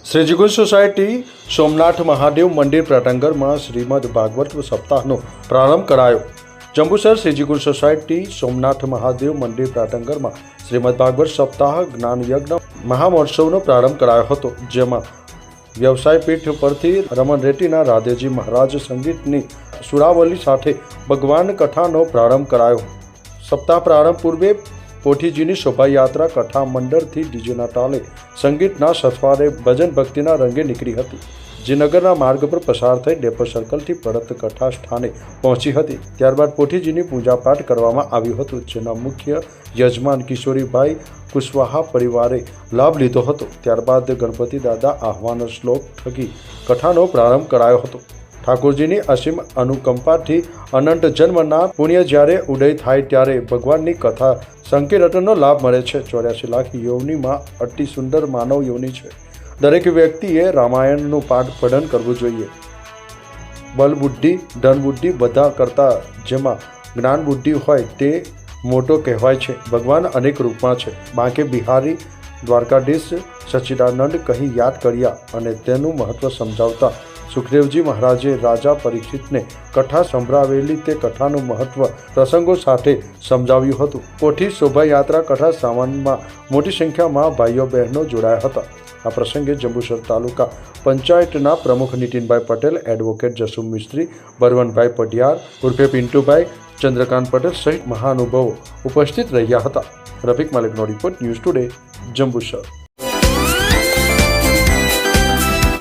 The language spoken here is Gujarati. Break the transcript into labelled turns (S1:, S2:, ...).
S1: શ્રીજીગુંજ સોસાયટી સોમનાથ મહાદેવ મંદિર પ્રાંગણમાં શ્રીમદ ભાગવત સપ્તાહનો પ્રારંભ કરાયો। જંબુસર શ્રીજીગુંજ સોસાયટી સોમનાથ મહાદેવ મંદિર પ્રાંગણમાં શ્રીમદ ભાગવત સપ્તાહ જ્ઞાન યજ્ઞ મહામહોત્સવનો પ્રારંભ કરાયો હતો, જેમાં વ્યવસાય પીઠ પરથી રમણ રેતીના રાધેજી મહારાજ સંગીતની સુરાવલી સાથે ભગવાન કથાનો પ્રારંભ કરાયો। સપ્તાહ પ્રારંભ પૂર્વે પોઠીજીની શોભાયાત્રા કથા મંડળથી ડીજેના તાલે સંગીતના સથવારે ભજન ભક્તિના રંગે નીકળી હતી, જે નગરના માર્ગ પર પસાર થઈ ડેપો સર્કલથી પરત કથા સ્થાને પહોંચી હતી। ત્યારબાદ પોઠીજીની પૂજાપાઠ કરવામાં આવ્યું હતું, જેના મુખ્ય યજમાન કિશોરીભાઈ કુશવાહા પરિવારે લાભ લીધો હતો। ત્યારબાદ ગણપતિ દાદા આહ્વાન શ્લોક થકી કથાનો પ્રારંભ કરાયો હતો। ઠાકોરજીની અસીમ અનુકંપાથી અનંત જન્મના પુણ્ય જ્યારે ઉદય થાય ત્યારે ભગવાનની કથા સંકીર્તનનો લાભ મળે છે। 84 લાખ યોનિમાં અતિ સુંદર માનવ યોનિ છે। દરેક વ્યક્તિએ રામાયણનું પાઠ પઠન કરવું જોઈએ। બલ બુદ્ધિ ધન બુદ્ધિ બધા કરતા જેમાં જ્ઞાન બુદ્ધિ હોય તે મોટો કહેવાય છે। ભગવાન અનેક રૂપમાં છે। બાંકે બિહારી દ્વારકાધીશ સચ્ચિદાનંદ કહી યાદ કર્યા અને તેનું મહત્વ સમજાવતા સુખદેવજી મહારાજે રાજા પરીક્ષિતને કથા સંભળાવેલી તે કથાનું મહત્વ પ્રસંગો સાથે સમજાવ્યું હતું। પોઠી શોભાયાત્રા કથા સામાનમાં મોટી સંખ્યામાં ભાઈઓ બહેનો જોડાયા હતા। આ પ્રસંગે જંબુસર તાલુકા પંચાયતના પ્રમુખ નીતિનભાઈ પટેલ, એડવોકેટ જસુ મિસ્ત્રી, બળવંતભાઈ પઢિયાર ઉર્ફે પિન્ટુભાઈ, ચંદ્રકાંત પટેલ સહિત મહાનુભાવો ઉપસ્થિત રહ્યા હતા। રફીક માલિકનો રિપોર્ટ, ન્યૂઝ ટુડે, જંબુસર।